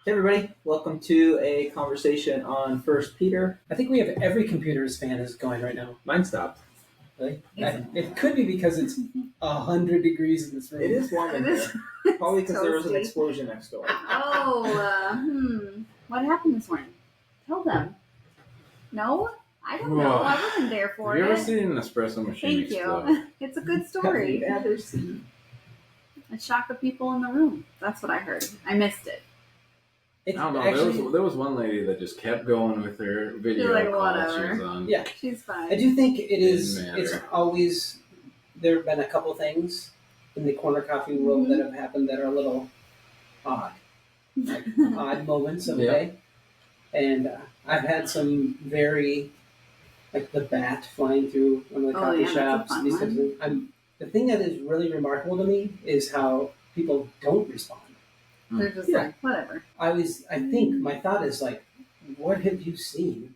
Hey everybody, welcome to a conversation on First Peter. I think we have every computer's fan is going right now. Mine stopped. Really? It could be because it's 100 degrees in this room. It is warm in here. Probably because there was an explosion next door. What happened this morning? Tell them. No? I don't know. I wasn't there for it. Have you ever seen an espresso machine Thank explode? you. It's a good story. Have you ever seen? It shocked the people in the room. That's what I heard. I missed it. I don't know. There was one lady that just kept going with her video You're like, call whatever. she was on. Yeah. She's fine. I do think it is. Didn't matter. It's always there have been a couple things in the corner coffee world that have happened that are a little odd, like odd moments of the day. And I've had some very, like the bat flying through one of the coffee shops. That's a fun These types of things. The thing that is really remarkable to me is how people don't respond. They're just like, whatever. I think my thought is like, what have you seen?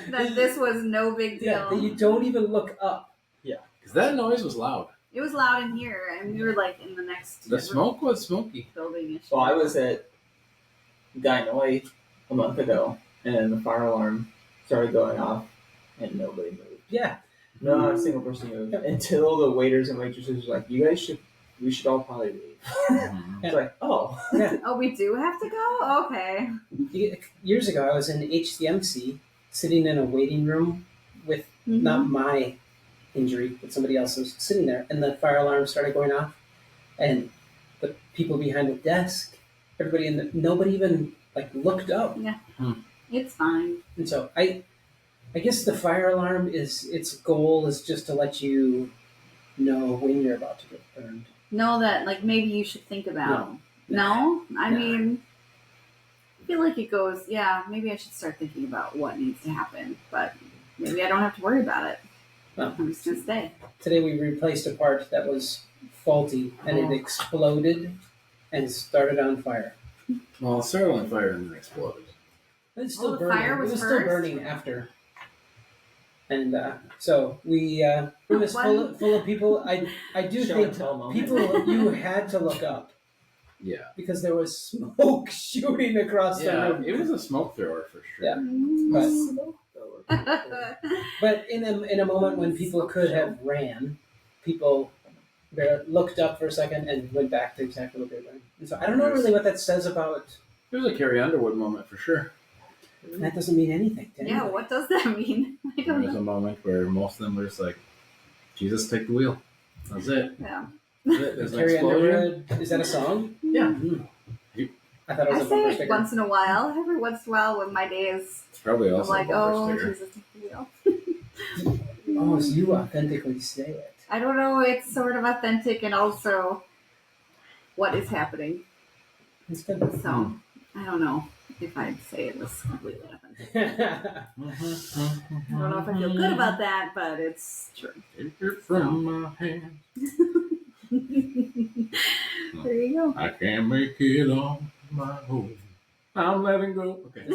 That this was no big deal. Yeah, that you don't even look up. Yeah, because that noise was loud. It was loud in here, and we were like in the next. The smoke was smoky. Building. Well, I was at Dynoi a month ago, and the fire alarm started going off, and nobody moved. Yeah. Not a single person moved until the waiters and waitresses were like, we should all probably leave. It's like, Yeah. Oh, we do have to go? Okay. Years ago, I was in HCMC, sitting in a waiting room with not my injury, but somebody else's, sitting there, and the fire alarm started going off, and the people behind the desk, everybody nobody even like looked up. Yeah. It's fine. And so I guess the fire alarm its goal is just to let you know when you're about to get burned. Know that, like, maybe you should think about. No? I mean, I feel like it goes, maybe I should start thinking about what needs to happen, but maybe I don't have to worry about it. No. I'm just going to stay. Today we replaced a part that was faulty, and it exploded and started on fire. Well, it started on fire and then exploded. It's still the burning. fire was still first? burning after. And so we room is full of people. I do Show think and tell moment. people you had to look up Yeah. because there was smoke shooting across the room. It was a smoke thrower for sure. Yeah. But in a moment when people could have ran, people looked up for a second and went back to exactly what they were doing. And so I don't know really what that says about. It was a Carrie Underwood moment for sure. That doesn't mean anything to anybody. What does that mean? I There don't was know. a moment where most of them were just like, Jesus, take the wheel. That's it. Yeah. That's it. There's an Carrie explosion. Underwood, is that a song? Yeah. I thought it I was a bumper say it sticker. once in a while, every once in a while when my days, It's probably I'm also like, a bumper oh, sticker. Jesus, take the wheel. Oh, so you authentically say it. I don't know, it's sort of authentic and also what is happening. It's good. So, I don't know if I'd say it was completely authentic. I don't know if I feel good about that, but it's true. Take it from my hand. There you go. I can't make it on my own. I'm letting go. Okay.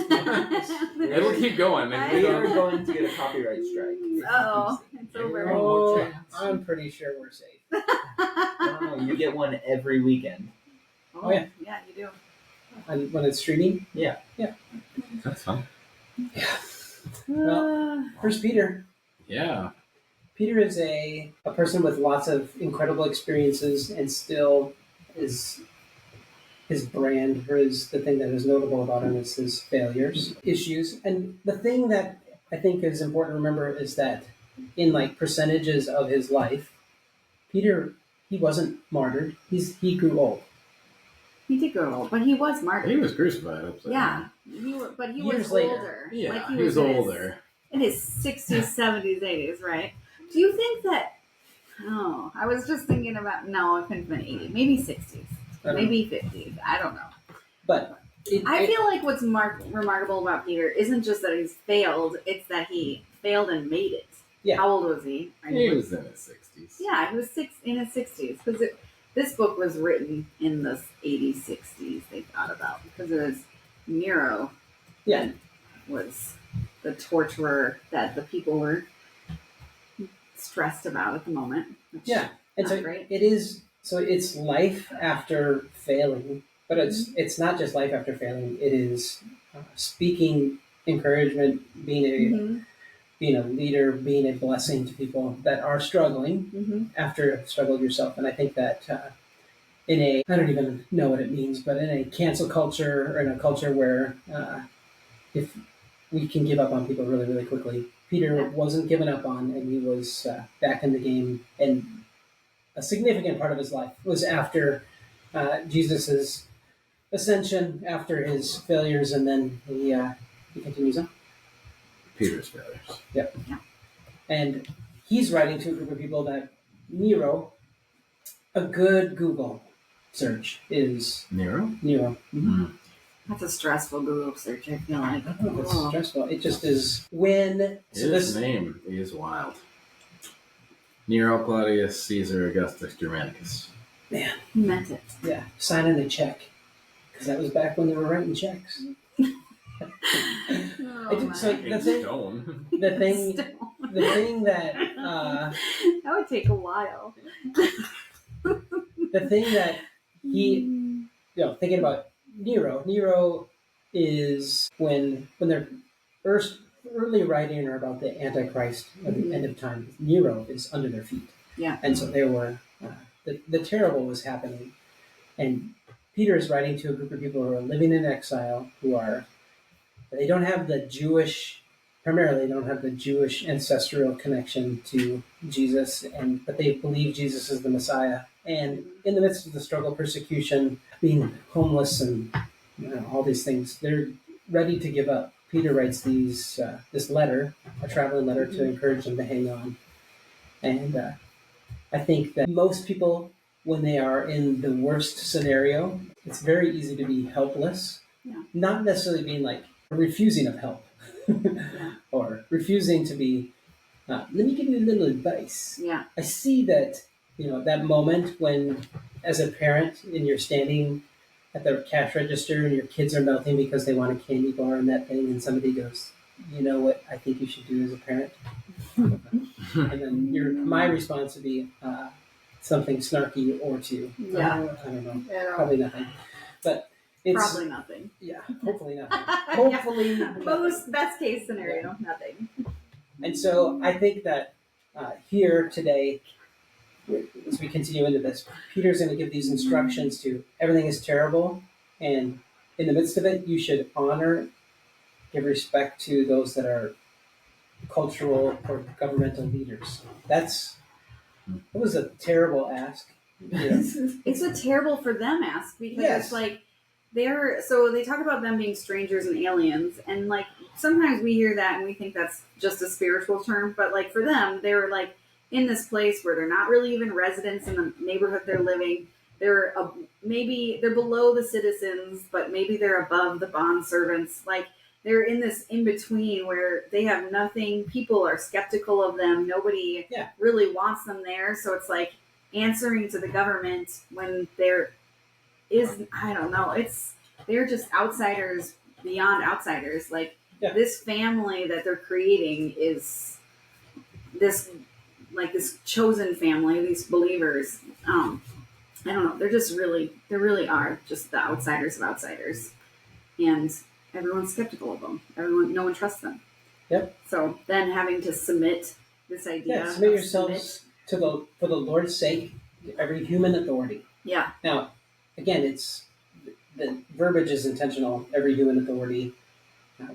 It'll keep going. We are going to get a copyright strike. Uh-oh, it's over. Oh, I'm pretty sure we're safe. No, you get one every weekend. Oh, yeah. Yeah, you do. And when it's streaming? Yeah. That's fun. Well, First Peter. Yeah. Peter is a person with lots of incredible experiences and still is his brand, or is the thing that is notable about him is his failures, issues. And the thing that I think is important to remember is that in like percentages of his life, Peter, he wasn't martyred. He grew old. He did grow old, but he was martyred. He was crucified upside down. But he Years was later. older. Yeah, like he was older. In his 60s, 70s, 80s, right? Do you think that... Oh, I was just thinking about... No, it couldn't have been 80. Maybe 60s. Maybe 50s. I don't know. But I feel like what's remarkable about Peter isn't just that he's failed, it's that he failed and made it. Yeah. How old was he? He was in his 60s. Yeah, he was in his 60s. Because this book was written in the 80s, 60s, they thought about. Because it was Nero yeah. was the torturer that the people were stressed about at the moment. Yeah. And so Great. it is, so it's life after failing But it's not just life after failing. It is speaking encouragement, being a leader, being a blessing to people that are struggling after you've struggled yourself. And I think that in a, I don't even know what it means, but in a cancel culture or in a culture where if we can give up on people really, really quickly, Peter wasn't given up on, and he was back in the game. And a significant part of his life was after Jesus's ascension, after his failures, and then he continues on. Peter's failures. Yep. Yeah. And he's writing to a group of people that Nero, a good Google search is Nero. Mm-hmm. That's a stressful Google search, I feel like. Oh, it's stressful. It just is when... His name is wild. Nero Claudius Caesar Augustus Germanicus. Man. He meant it. Yeah, signing a check. Because that was back when they were writing checks. So the thing that... that would take a while. The thing that he... thinking about Nero is when they're early writing about the Antichrist at the end of time. Nero is under their feet. Yeah. And so they were, the terrible was happening. And Peter is writing to a group of people who are living in exile, they don't have the Jewish ancestral connection to Jesus, but they believe Jesus is the Messiah. And in the midst of the struggle, persecution, being homeless, and all these things, they're ready to give up. Peter writes this letter, a traveling letter, to encourage them to hang on. And I think that most people, when they are in the worst scenario, it's very easy to be helpless. Yeah. Not necessarily being like refusing of help or refusing to be, let me give you a little advice. Yeah. I see that, that moment when, as a parent, and you're standing at the cash register and your kids are melting because they want a candy bar and that thing, and somebody goes, you know what I think you should do as a parent? And then my response would be something snarky or two. Yeah. I don't know. Probably nothing. But it's probably nothing. Yeah, hopefully nothing. Hopefully most best case scenario, nothing. And so I think that here today, as we continue into this, Peter's going to give these instructions to everything is terrible, and in the midst of it, you should honor, give respect to those that are cultural or governmental leaders. That was a terrible ask. Yeah. It's a terrible for them ask, because it's like they talk about them being strangers and aliens, and like sometimes we hear that and we think that's just a spiritual term, but like for them, they're like in this place where they're not really even residents in the neighborhood they're living. Maybe they're below the citizens, but maybe they're above the bond servants. Like they're in this in between where they have nothing. People are skeptical of them. Nobody really wants them there. So it's like answering to the government when there is, I don't know, they're just outsiders beyond outsiders. Like this family that they're creating is this chosen family, these believers. I don't know. They really are just the outsiders of outsiders, and everyone's skeptical of them. No one trusts them. Yep. So then having to submit this idea. Submit yourselves for the Lord's sake, to every human authority. Yeah. Now, again, the verbiage is intentional. Every human authority,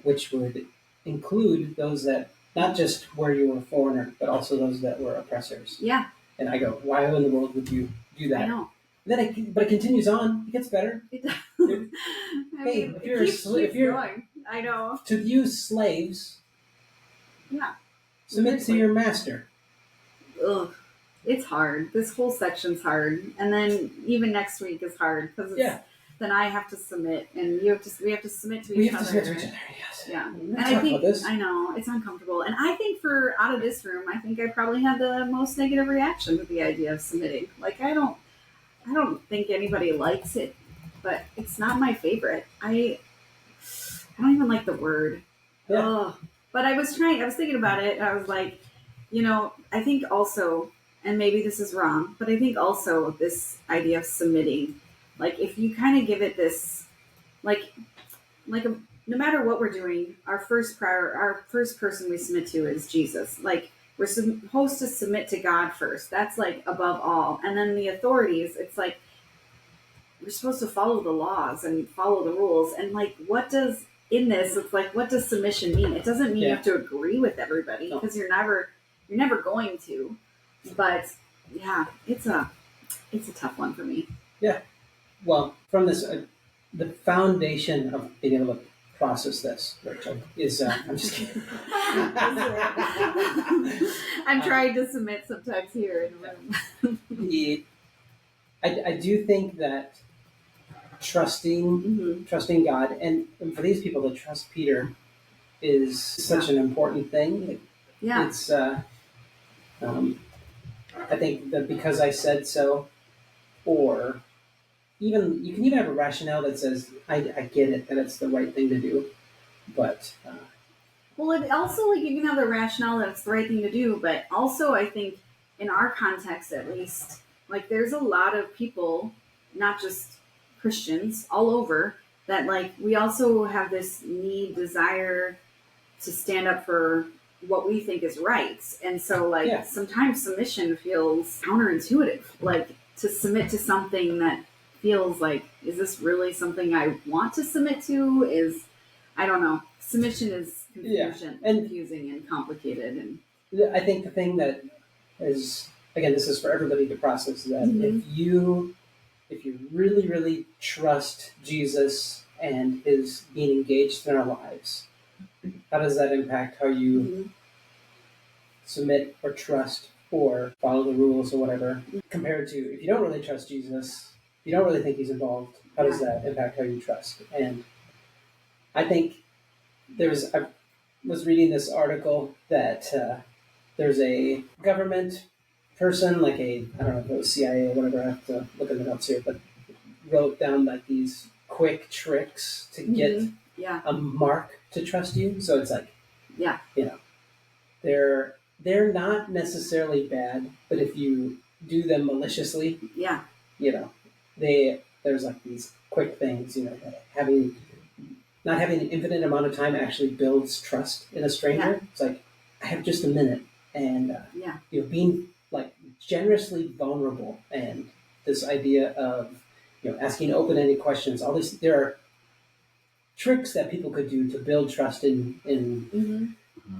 which would include those that not just where you were a foreigner, but also those that were oppressors. Yeah. And I go, why in the world would you do that? I know. But it continues on. It gets better. It does. If you're going. I know. To use slaves. Yeah. Submit to your master. Ugh. It's hard. This whole section's hard, and then even next week is hard because then I have to submit, and we have to submit to each other. Yes. Yeah. And I know it's uncomfortable, and I think out of this room, I think I probably had the most negative reaction to the idea of submitting. Like I don't think anybody likes it, but it's not my favorite. I don't even like the word. Yeah. Ugh. But I was thinking about it. And I was like, I think also, and maybe this is wrong, but I think also this idea of submitting like if you kind of give it this, like no matter what we're doing, our first person we submit to is Jesus. Like we're supposed to submit to God first. That's like above all. And then the authorities, it's like we're supposed to follow the laws and follow the rules. And like, what does submission mean? It doesn't mean you have to agree with everybody, because you're never going to. But yeah, it's a tough one for me. Yeah. Well, from this, the foundation of being able to process this, Rachel, is I'm just kidding. I'm trying to submit sometimes here in the room. I do think that trusting God, and for these people to trust Peter is such an important thing. It's I think that because I said so, or even you can even have a rationale that says I get it, that it's the right thing to do, but well, it also, like, you can have the rationale that it's the right thing to do, but also I think in our context, at least, like there's a lot of people, not just Christians, all over, that like we also have this desire to stand up for what we think is right. And so like sometimes submission feels counterintuitive, like to submit to something that feels like, is this really something I want to submit to? I don't know. Submission is confusing and complicated. And I think the thing that is, again, this is for everybody to process, that if you really, really trust Jesus and his being engaged in our lives, how does that impact how you submit or trust or follow the rules or whatever, compared to if you don't really trust Jesus, if you don't really think he's involved, how does that impact how you trust? And I think I was reading this article that there's a government person, like I don't know if it was CIA or whatever, I have to look at the notes here, but wrote down like these quick tricks to get a mark to trust you. So it's like, they're not necessarily bad, but if you do them maliciously, there's like these quick things, not having an infinite amount of time actually builds trust in a stranger. Yeah. It's like, I have just a minute, and being like generously vulnerable, and this idea of asking open-ended questions. All this, there are tricks that people could do to build trust in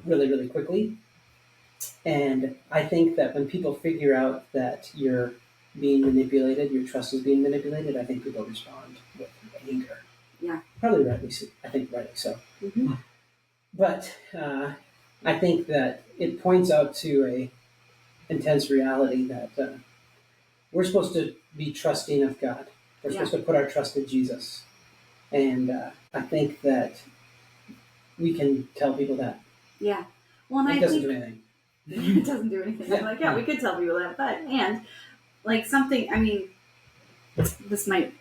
really, really quickly. And I think that when people figure out that you're being manipulated, your trust is being manipulated, I think people respond with anger. Yeah. Probably rightly so. Mm-hmm. But I think that it points out to a intense reality that we're supposed to be trusting of God. We're supposed to put our trust in Jesus. And I think that we can tell people that. Yeah. Well, and it doesn't do anything. It doesn't do anything. I'm like, we could tell people that. But, and like something, I mean, this might,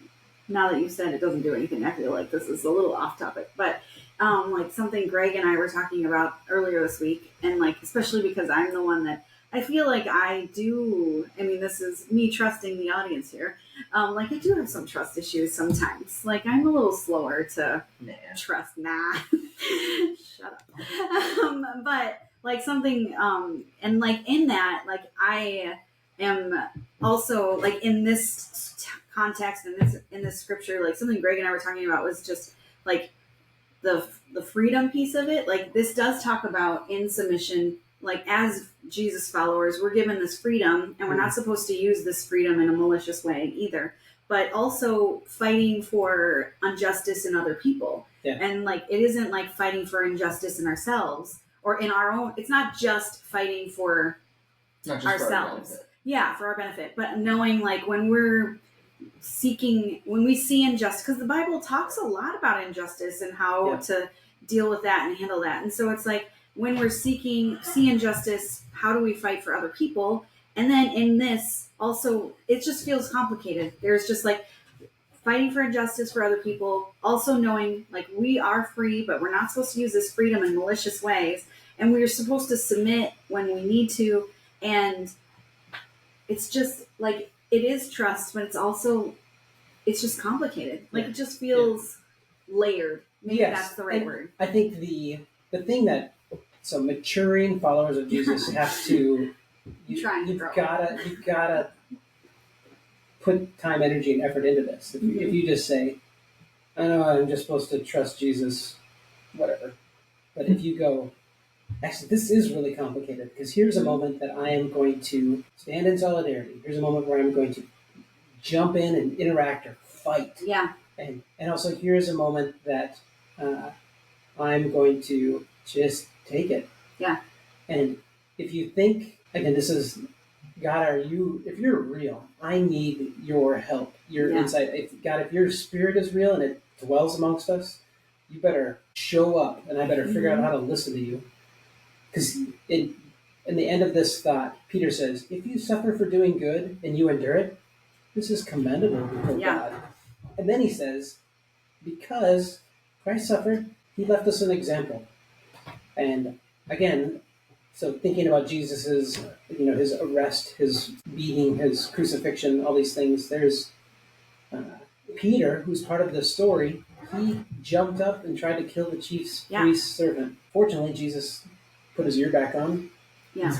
now that you said it doesn't do anything, I feel like this is a little off topic. But like something Greg and I were talking about earlier this week, and like, especially because I'm the one that I feel like this is me trusting the audience here. Like I do have some trust issues sometimes. Like I'm a little slower to trust. Shut up. But like something, and like in that, like I am also like in this context and in this scripture, like something Greg and I were talking about was just like the freedom piece of it. Like this does talk about in submission, like as Jesus followers, we're given this freedom, and we're not supposed to use this freedom in a malicious way either, but also fighting for injustice in other people. Yeah. And like, it isn't like fighting for injustice in ourselves or in our own, it's not just fighting for ourselves. For our benefit, but knowing like when we see injustice, because the Bible talks a lot about injustice and how to deal with that and handle that. And so it's like, when we're see injustice, how do we fight for other people? And then in this also, it just feels complicated. There's just like fighting for injustice for other people, also knowing like we are free, but we're not supposed to use this freedom in malicious ways. And we're supposed to submit when we need to. And it's just like, it is trust, but it's also, it's just complicated. Like it just feels layered. Maybe that's the right word. I think the thing that maturing followers of Jesus have to you've gotta put time, energy, and effort into this. If you just say, I know I'm just supposed to trust Jesus, whatever. But if you go, actually, this is really complicated because here's a moment that I am going to stand in solidarity. Here's a moment where I'm going to jump in and interact or fight. Yeah. And also here's a moment that I'm going to just take it. Yeah. And if you think, again, this is, God, if you're real, I need your help, your insight. If your spirit is real and it dwells amongst us, you better show up and I better figure out how to listen to you. Because in the end of this thought, Peter says, if you suffer for doing good and you endure it, this is commendable before God. And then he says, because Christ suffered, he left us an example. And again, so thinking about Jesus's, his arrest, his beating, his crucifixion, all these things, there's Peter, who's part of the story. He jumped up and tried to kill the chief priest's servant. Fortunately, Jesus put his ear back on. Yeah,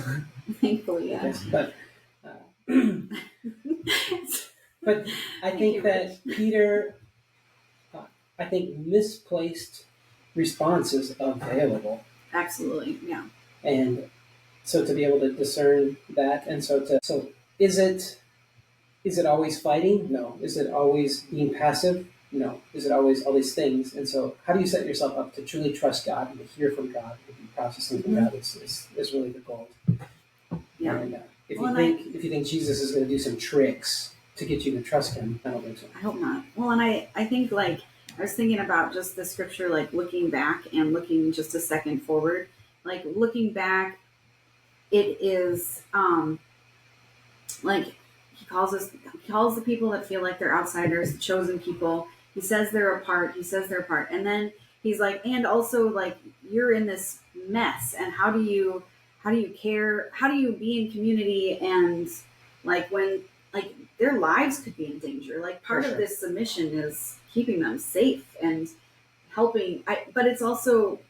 thankfully, yeah. But I think that Peter, I think misplaced response is available. Absolutely, yeah. And so to be able to discern that, and so is it always fighting? No. Is it always being passive? No. Is it always all these things? And so how do you set yourself up to truly trust God and to hear from God and be processing from God is really the goal. Yeah. And if you think Jesus is going to do some tricks to get you to trust him, I don't think so. I hope not. Well, and I think I was thinking about just the scripture, looking back and looking just a second forward. Looking back, it is he calls the people that feel like they're outsiders, the chosen people. He says they're apart. And then he's like, and also you're in this mess. And how do you care? How do you be in community? And when their lives could be in danger. Part of this submission is keeping them safe and helping. But it's also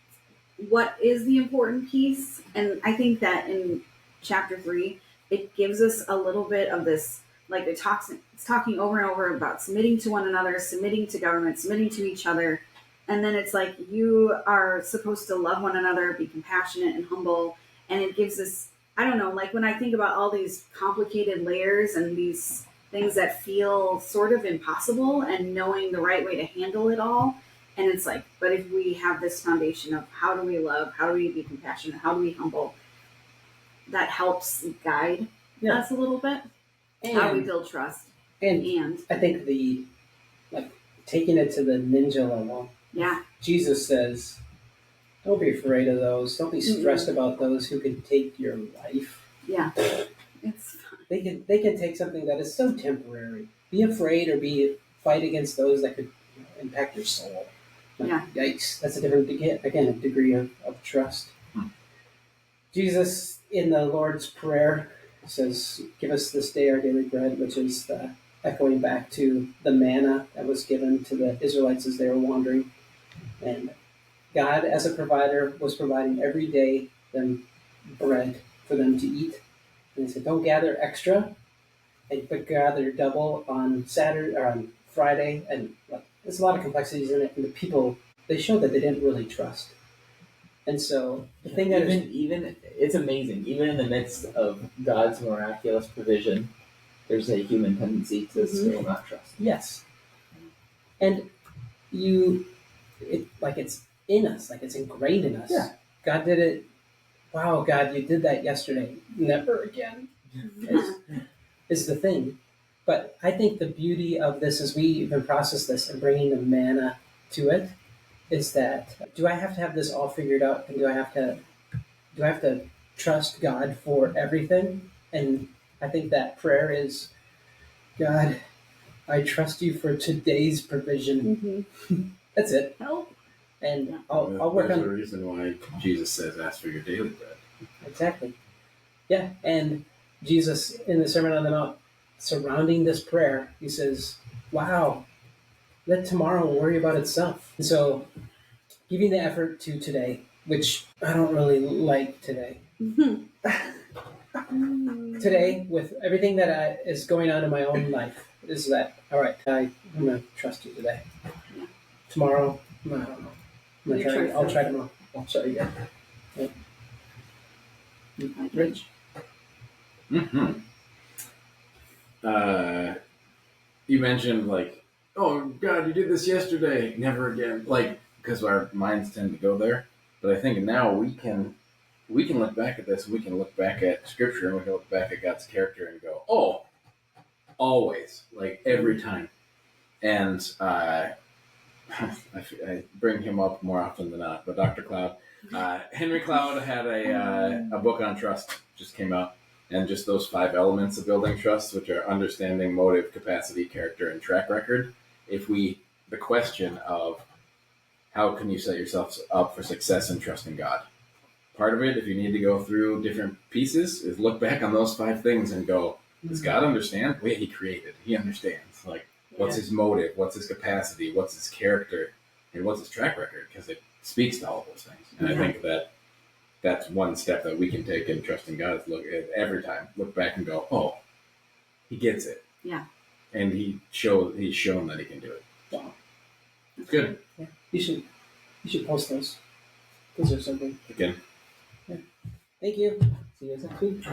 what is the important piece. And I think that in chapter 3, it gives us a little bit of this, it's talking over and over about submitting to one another, submitting to government, submitting to each other. And then it's you are supposed to love one another, be compassionate and humble. And it gives us, I don't know, when I think about all these complicated layers and these things that feel sort of impossible and knowing the right way to handle it all. And it's but if we have this foundation of how do we love, how do we be compassionate, how do we humble, that helps guide us a little bit. And how we build trust. And I think taking it to the ninja level. Yeah. Jesus says, don't be afraid of those. Don't be stressed about those who can take your life. Yeah. It's fine. They can take something that is so temporary. Be afraid or fight against those that could impact your soul. Yikes. That's a different, a degree of trust. Jesus, in the Lord's Prayer, says, give us this day our daily bread, which is echoing back to the manna that was given to the Israelites as they were wandering. And God, as a provider, was providing every day them bread for them to eat. And he said, don't gather extra, but gather double on Saturday or on Friday. And there's a lot of complexities in it. And the people, they showed that they didn't really trust. And so the thing that even it's amazing. Even in the midst of God's miraculous provision, there's a human tendency to still not trust. Yes. And it's in us, it's ingrained in us. Yeah. God did it. Wow, God, you did that yesterday. Never again. is the thing. But I think the beauty of this as we even process this and bringing the manna to it is that, do I have to have this all figured out? And do I have to trust God for everything? And I think that prayer is, God, I trust you for today's provision. That's it. Help. And I'll work on the reason why Jesus says, ask for your daily bread. Exactly. Yeah. And Jesus in the Sermon on the Mount, surrounding this prayer, he says, wow, let tomorrow worry about itself. And so, giving the effort to today, which I don't really like today. Today, with everything that is going on in my own life, is that all right? I'm gonna trust you today. Yeah. Tomorrow, I don't know. I'll try tomorrow. I'll try again. Yeah. Rich. You mentioned like, oh God, you did this yesterday, never again. Like, because our minds tend to go there. But I think now we can look back at this. We can look back at Scripture and we can look back at God's character and go, oh, always, like every time. And I bring him up more often than not. But Dr. Cloud, Henry Cloud had a book on trust just came out. And just those 5 elements of building trust, which are understanding, motive, capacity, character, and track record. The question of how can you set yourself up for success and trust in God? Part of it, if you need to go through different pieces, is look back on those 5 things and go, does God understand? Well, He created. He understands. Like, what's His motive? What's His capacity? What's His character? And what's His track record? Because it speaks to all of those things. And I think that's one step that we can take in trusting God is look at every time, look back and go, oh, He gets it. Yeah. And he's shown that He can do it. Wow. Good. Yeah. You should post those. Those are something. Again. Yeah. Thank you. See you next week.